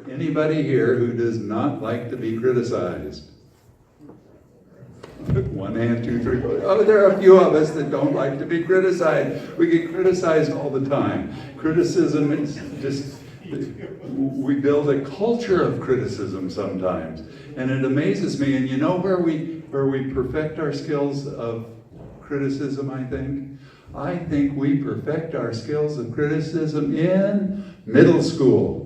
anybody here who does not like to be criticized? One hand, two, three, four. Oh, there are a few of us that don't like to be criticized. We get criticized all the time. Criticism is just, we build a culture of criticism sometimes. And it amazes me. And you know where we perfect our skills of criticism, I think? I think we perfect our skills of criticism in middle school.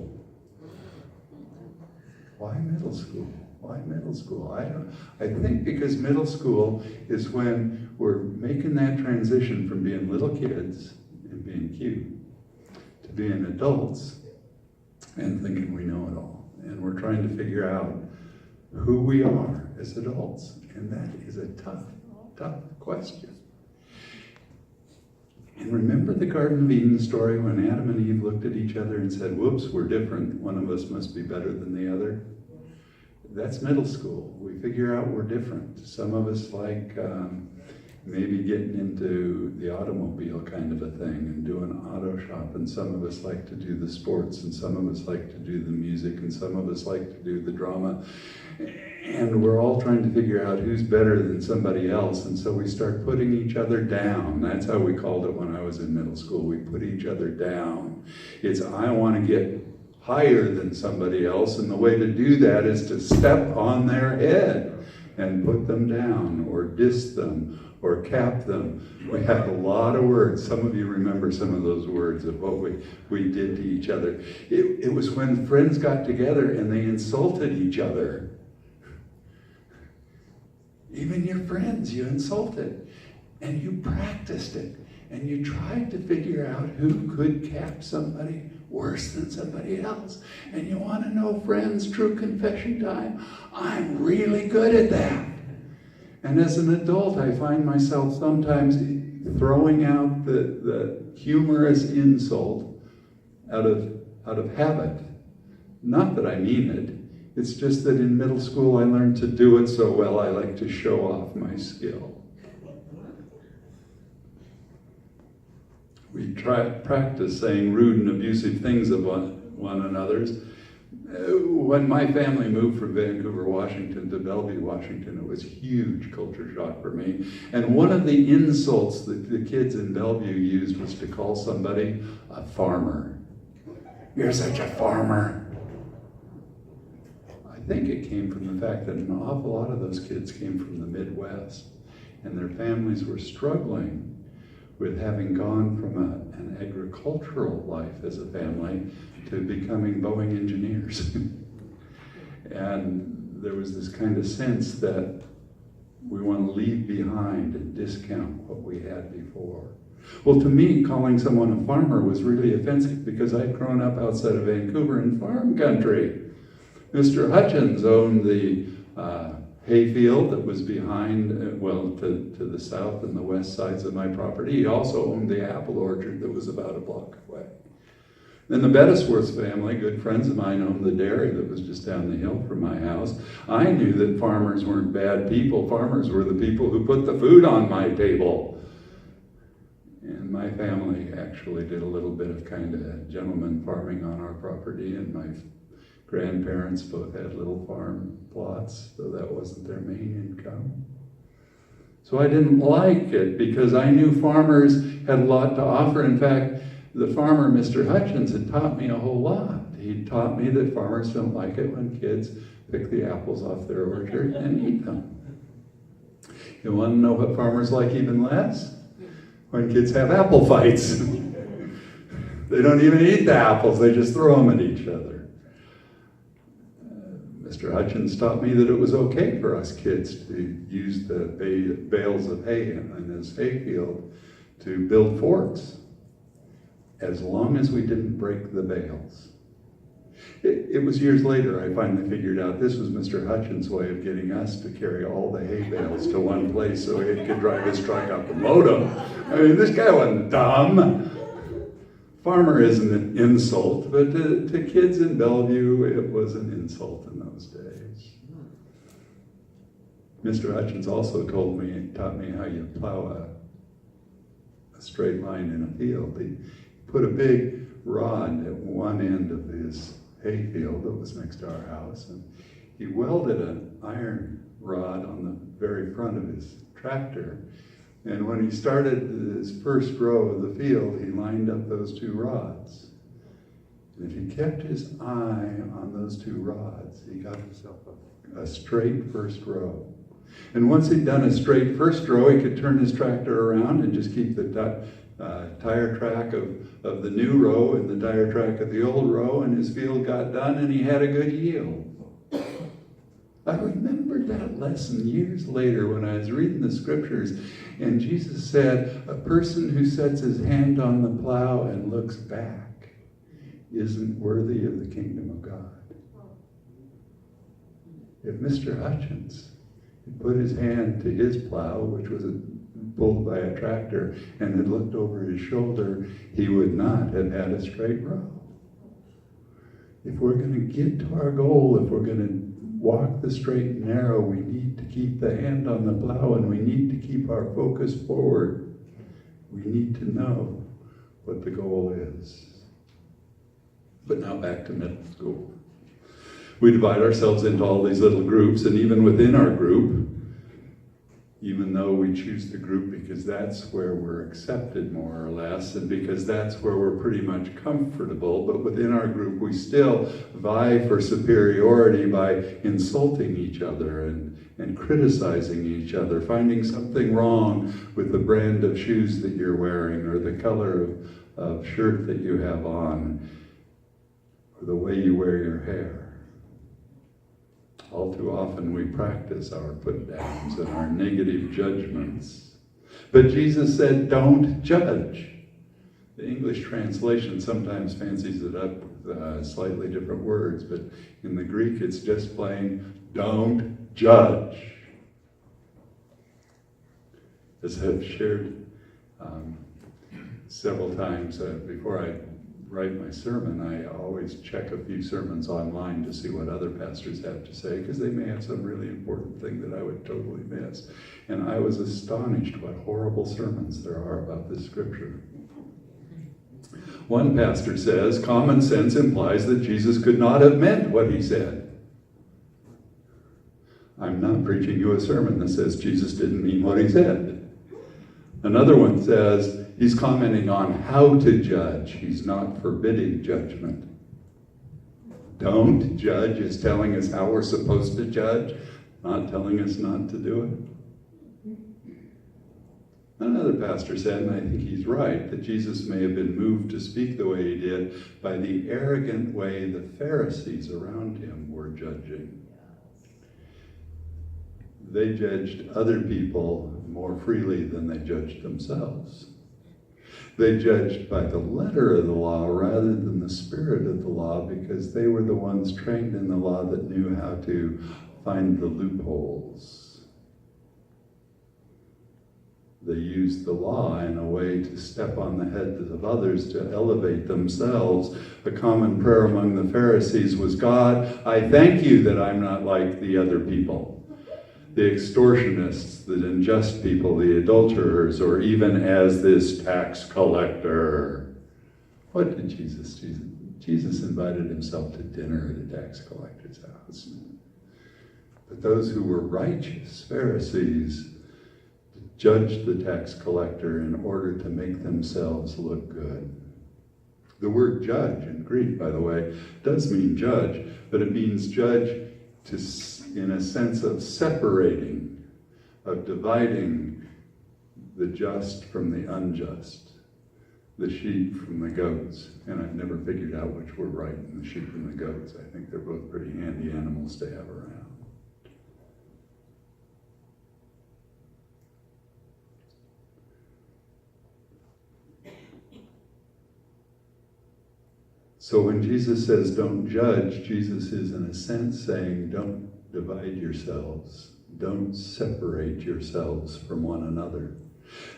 Why middle school? Why middle school? I think because middle school is when we're making that transition from being little kids and being cute to being adults and thinking we know it all. And we're trying to figure out who we are as adults. And that is a tough, tough question. And remember the Garden of Eden story when Adam and Eve looked at each other and said, whoops, we're different. One of us must be better than the other. That's middle school. We figure out we're different. Some of us like maybe getting into the automobile kind of a thing and doing auto shop, and some of us like to do the sports, and some of us like to do the music, and some of us like to do the drama. And we're all trying to figure out who's better than somebody else, and so we start putting each other down. That's how we called it when I was in middle school. We put each other down. It's, I want to get higher than somebody else, and the way to do that is to step on their head and put them down, or diss them, or cap them. We had a lot of words. Some of you remember some of those words of what we did to each other. It was when friends got together and they insulted each other. Even your friends you insulted, and you practiced it, and you tried to figure out who could cap somebody worse than somebody else. And you want to know, friends, true confession time? I'm really good at that. And as an adult, I find myself sometimes throwing out the humorous insult out of habit. Not that I mean it. It's just that in middle school I learned to do it so well I like to show off my skill. We practice saying rude and abusive things of one another's. When my family moved from Vancouver, Washington to Bellevue, Washington, it was a huge culture shock for me. And one of the insults that the kids in Bellevue used was to call somebody a farmer. You're such a farmer. I think it came from the fact that an awful lot of those kids came from the Midwest, and their families were struggling with having gone from an agricultural life as a family to becoming Boeing engineers. And there was this kind of sense that we want to leave behind and discount what we had before. Well, to me, calling someone a farmer was really offensive because I'd grown up outside of Vancouver in farm country. Mr. Hutchins owned the hayfield that was behind, well, to the south and the west sides of my property. He also owned the apple orchard that was about a block away. Then the Bettisworth family, good friends of mine, owned the dairy that was just down the hill from my house. I knew that farmers weren't bad people. Farmers were the people who put the food on my table. And my family actually did a little bit of kind of gentleman farming on our property, and my grandparents both had little farm plots, so that wasn't their main income. So I didn't like it because I knew farmers had a lot to offer. In fact, the farmer, Mr. Hutchins, had taught me a whole lot. He taught me that farmers don't like it when kids pick the apples off their orchard and eat them. You want to know what farmers like even less? When kids have apple fights. They don't even eat the apples, they just throw them at each other. Mr. Hutchins taught me that it was okay for us kids to use the bales of hay in his hayfield to build forts, as long as we didn't break the bales. It was years later I finally figured out this was Mr. Hutchins' way of getting us to carry all the hay bales to one place so he could drive his truck up and load them. I mean, this guy wasn't dumb. Farmer isn't an insult, but to kids in Bellevue, it was an insult in those days. Mr. Hutchins also taught me how you plow a straight line in a field. He put a big rod at one end of his hayfield that was next to our house, and he welded an iron rod on the very front of his tractor. And when he started his first row of the field, he lined up those two rods. And if he kept his eye on those two rods, he got himself a straight first row. And once he'd done a straight first row, he could turn his tractor around and just keep the tire track of the new row and the tire track of the old row, and his field got done and he had a good yield. I remembered that lesson years later when I was reading the scriptures, and Jesus said, a person who sets his hand on the plow and looks back isn't worthy of the kingdom of God. If Mr. Hutchins had put his hand to his plow, which was pulled by a tractor, and had looked over his shoulder, he would not have had a straight row. If we're going to get to our goal, if we're going to walk the straight and narrow, we need to keep the hand on the plow, and we need to keep our focus forward. We need to know what the goal is. But now back to middle school. We divide ourselves into all these little groups, and even within our group, even though we choose the group because that's where we're accepted more or less, and because that's where we're pretty much comfortable, but within our group we still vie for superiority by insulting each other and criticizing each other, finding something wrong with the brand of shoes that you're wearing, or the color of shirt that you have on, or the way you wear your hair. All too often we practice our put-downs and our negative judgments. But Jesus said, don't judge. The English translation sometimes fancies it up with slightly different words, but in the Greek it's just plain, don't judge. As I've shared several times before I write my sermon, I always check a few sermons online to see what other pastors have to say, because they may have some really important thing that I would totally miss. And I was astonished what horrible sermons there are about this scripture. One pastor says, common sense implies that Jesus could not have meant what he said. I'm not preaching you a sermon that says Jesus didn't mean what he said. Another one says, he's commenting on how to judge. He's not forbidding judgment. Don't judge is telling us how we're supposed to judge, not telling us not to do it. Another pastor said, and I think he's right, that Jesus may have been moved to speak the way he did by the arrogant way the Pharisees around him were judging. They judged other people more freely than they judged themselves. They judged by the letter of the law rather than the spirit of the law, because they were the ones trained in the law that knew how to find the loopholes. They used the law in a way to step on the heads of others, to elevate themselves. A common prayer among the Pharisees was, God, I thank you that I'm not like the other people. The extortionists, the unjust people, the adulterers, or even as this tax collector. What did Jesus do? Jesus invited himself to dinner at a tax collector's house. But those who were righteous Pharisees judged the tax collector in order to make themselves look good. The word judge in Greek, by the way, does mean judge, but it means judge in a sense of separating, of dividing the just from the unjust, the sheep from the goats. And I've never figured out which were right in the sheep and the goats. I think they're both pretty handy animals to have around. So when Jesus says don't judge, Jesus is in a sense saying don't divide yourselves. Don't separate yourselves from one another.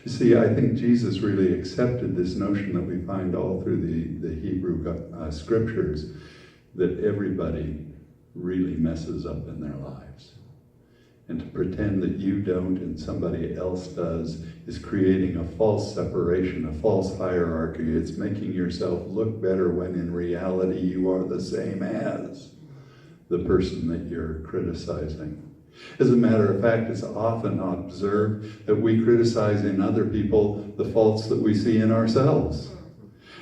You see, I think Jesus really accepted this notion that we find all through the Hebrew scriptures, that everybody really messes up in their lives. And to pretend that you don't and somebody else does is creating a false separation, a false hierarchy. It's making yourself look better when in reality you are the same as the person that you're criticizing. As a matter of fact, it's often observed that we criticize in other people the faults that we see in ourselves.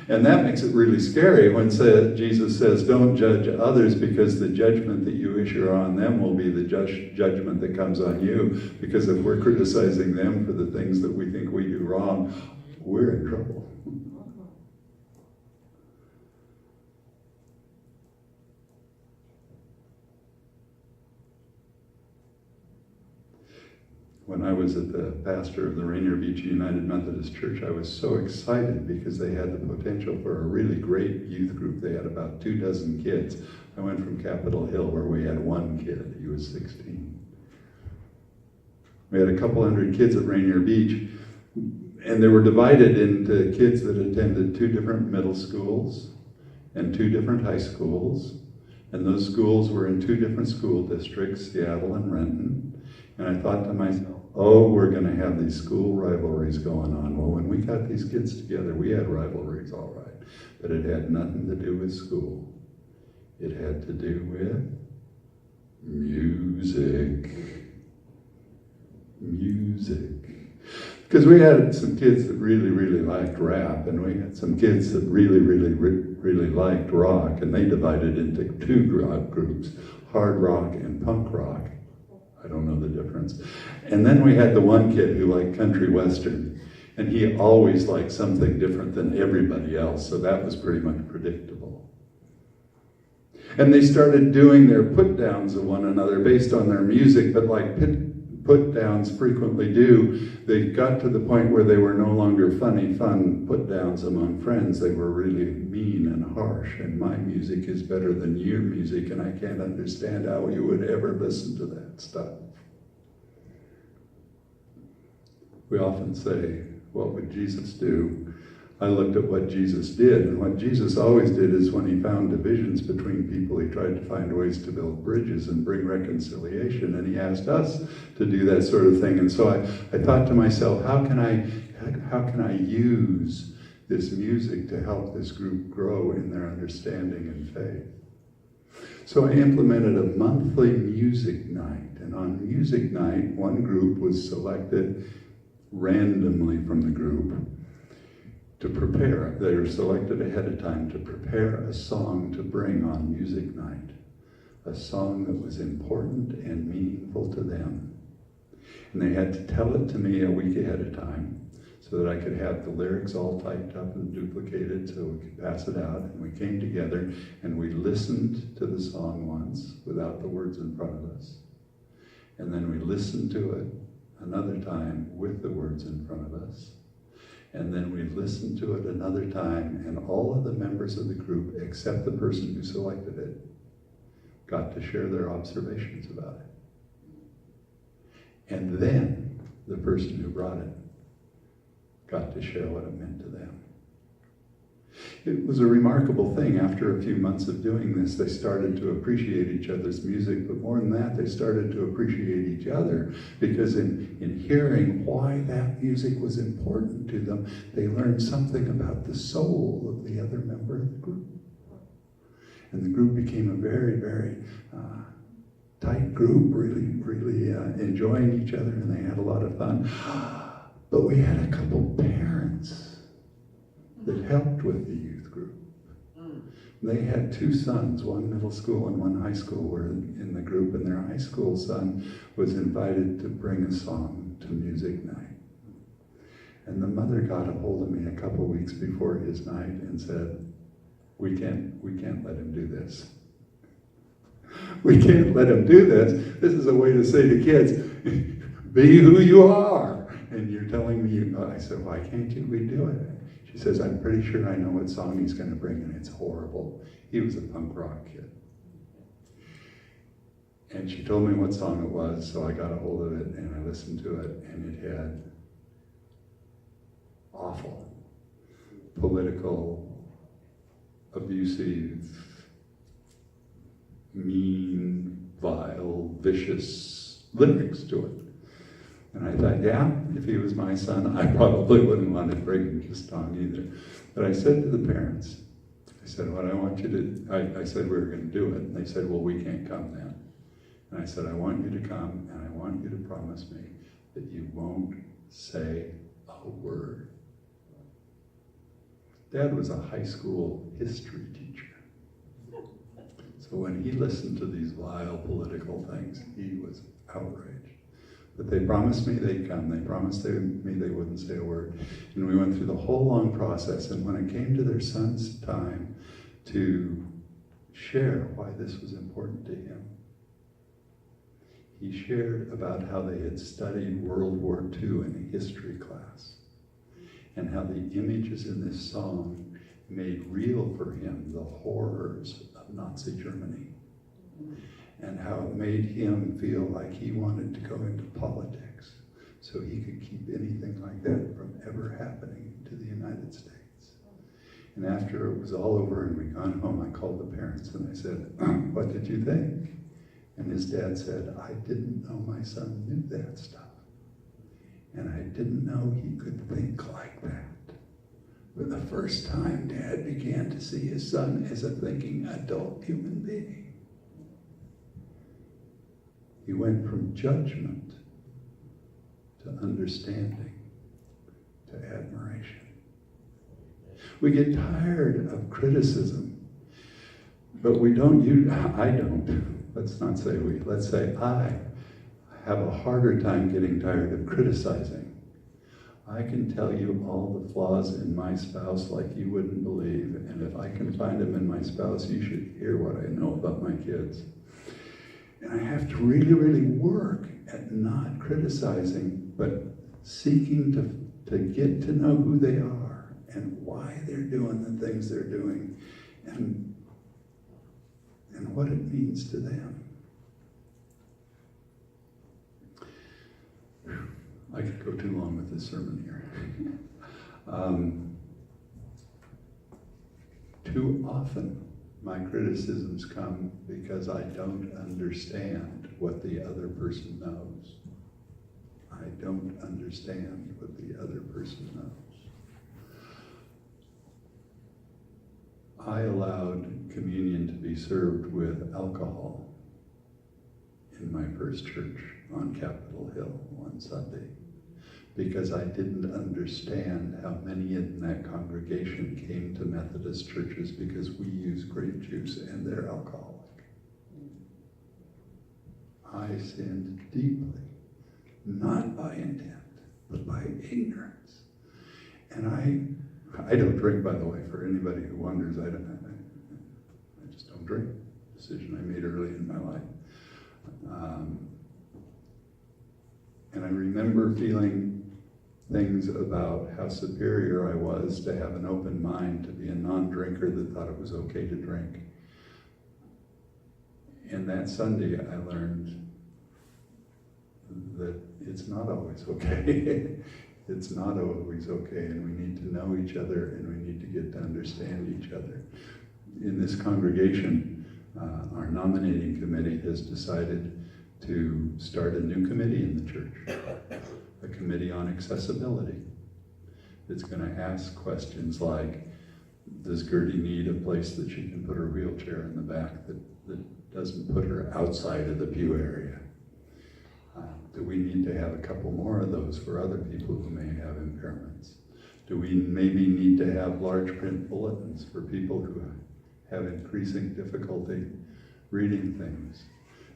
And that makes it really scary when Jesus says, don't judge others, because the judgment that you issue on them will be the judgment that comes on you. Because if we're criticizing them for the things that we think we do wrong, we're in trouble. When I was at the pastor of the Rainier Beach United Methodist Church, I was so excited because they had the potential for a really great youth group. They had about 24 kids. I went from Capitol Hill, where we had one kid. He was 16. We had a couple hundred kids at Rainier Beach, and they were divided into kids that attended 2 different middle schools and 2 different high schools. And those schools were in 2 different school districts, Seattle and Renton. And I thought to myself, oh, we're going to have these school rivalries going on. Well, when we got these kids together, we had rivalries, all right. But it had nothing to do with school. It had to do with music. Music. Because we had some kids that really, really liked rap, and we had some kids that really, really liked rock, and they divided into 2 groups, hard rock and punk rock. I don't know the difference. And then we had the one kid who liked country western, and he always liked something different than everybody else, so that was pretty much predictable. And they started doing their put-downs of one another based on their music, but like put-downs frequently do, they got to the point where they were no longer funny, fun put-downs among friends. They were really mean and harsh, and my music is better than your music, and I can't understand how you would ever listen to that stuff. We often say, what would Jesus do? I looked at what Jesus did, and what Jesus always did is when he found divisions between people, he tried to find ways to build bridges and bring reconciliation, and he asked us to do that sort of thing. And so I thought to myself, how can I use this music to help this group grow in their understanding and faith? So I implemented a monthly music night, and on music night, one group was selected randomly from the group to prepare. They were selected ahead of time to prepare a song to bring on music night, a song that was important and meaningful to them. And they had to tell it to me a week ahead of time so that I could have the lyrics all typed up and duplicated so we could pass it out. And we came together and we listened to the song once without the words in front of us. And then we listened to it another time with the words in front of us. And then we listened to it another time, and all of the members of the group, except the person who selected it, got to share their observations about it. And then the person who brought it got to share what it meant to them. It was a remarkable thing. After a few months of doing this, they started to appreciate each other's music, but more than that, they started to appreciate each other, because in hearing why that music was important to them, they learned something about the soul of the other member of the group. And the group became a very, very tight group, really enjoying each other, and they had a lot of fun. But we had a couple parents that helped with the youth group. They had 2 sons, one middle school and one high school were in the group, and their high school son was invited to bring a song to music night. And the mother got a hold of me a couple weeks before his night and said, we can't let him do this. We can't let him do this. This is a way to say to kids, be who you are. And you're telling me, I said, why can't we do it? She says, I'm pretty sure I know what song he's going to bring, and it's horrible. He was a punk rock kid. And she told me what song it was, so I got a hold of it, and I listened to it, and it had awful, political, abusive, mean, vile, vicious lyrics to it. And I thought, yeah, if he was my son, I probably wouldn't want to bring him to Stong either. But I said to the parents, I said, what I want you to, I said we were going to do it. And they said, well, we can't come then. And I said, I want you to come, and I want you to promise me that you won't say a word. Dad was a high school history teacher. So when he listened to these vile political things, he was outraged. But they promised me they'd come. They promised me they wouldn't say a word. And we went through the whole long process. And when it came to their son's time to share why this was important to him, he shared about how they had studied World War II in a history class, and how the images in this song made real for him the horrors of Nazi Germany, and how it made him feel like he wanted to go into politics so he could keep anything like that from ever happening to the United States. And after it was all over and we'd gone home, I called the parents and I said, what did you think? And his dad said, I didn't know my son knew that stuff. And I didn't know he could think like that. For the first time, Dad began to see his son as a thinking adult human being. He went from judgment to understanding to admiration. We get tired of criticism, but we don't use, I don't, let's not say we, let's say I have a harder time getting tired of criticizing. I can tell you all the flaws in my spouse like you wouldn't believe, and if I can find them in my spouse, you should hear what I know about my kids. And I have to really, really work at not criticizing, but seeking to get to know who they are and why they're doing the things they're doing, and what it means to them. I could go too long with this sermon here. Too often, my criticisms come because I don't understand what the other person knows. I don't understand what the other person knows. I allowed communion to be served with alcohol in my first church on Capitol Hill one Sunday, because I didn't understand how many in that congregation came to Methodist churches because we use grape juice and they're alcoholic. I sinned deeply, not by intent, but by ignorance. And I don't drink, by the way, for anybody who wonders. I just don't drink. Decision I made early in my life. And I remember feeling things about how superior I was to have an open mind, to be a non-drinker that thought it was okay to drink. And that Sunday I learned that it's not always okay. It's not always okay, and we need to know each other, and we need to get to understand each other. In this congregation, our nominating committee has decided to start a new committee in the church, a committee on accessibility. It's going to ask questions like, does Gertie need a place that she can put her wheelchair in the back that doesn't put her outside of the pew area? Do we need to have a couple more of those for other people who may have impairments? Do we maybe need to have large print bulletins for people who have increasing difficulty reading things?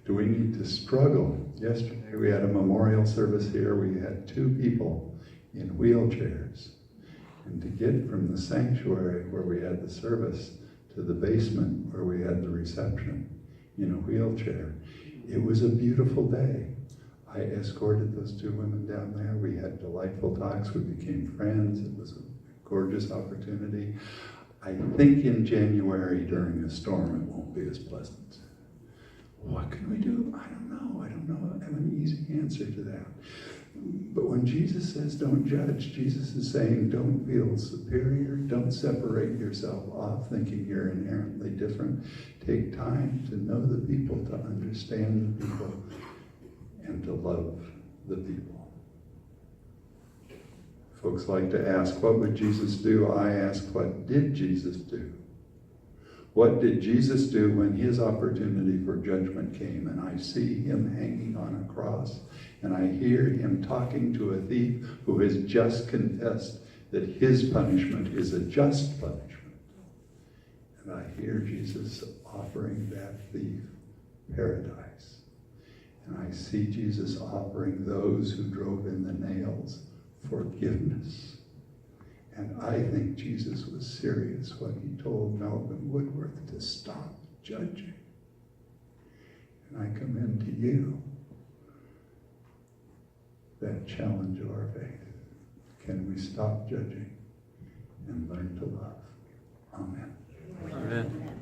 Do we need to struggle? Yesterday we had a memorial service here. We had 2 people in wheelchairs. And to get from the sanctuary where we had the service to the basement where we had the reception in a wheelchair, it was a beautiful day. I escorted those 2 women down there. We had delightful talks. We became friends. It was a gorgeous opportunity. I think in January during a storm it won't be as pleasant. What can we do? I don't know. I don't have an easy answer to that. But when Jesus says don't judge, Jesus is saying don't feel superior. Don't separate yourself off thinking you're inherently different. Take time to know the people, to understand the people, and to love the people. Folks like to ask, what would Jesus do? I ask, what did Jesus do? What did Jesus do when his opportunity for judgment came? And I see him hanging on a cross, and I hear him talking to a thief who has just confessed that his punishment is a just punishment. And I hear Jesus offering that thief paradise. And I see Jesus offering those who drove in the nails forgiveness. And I think Jesus was serious when he told Melvin Woodworth to stop judging. And I commend to you that challenge of our faith. Can we stop judging and learn to love? Amen. Amen.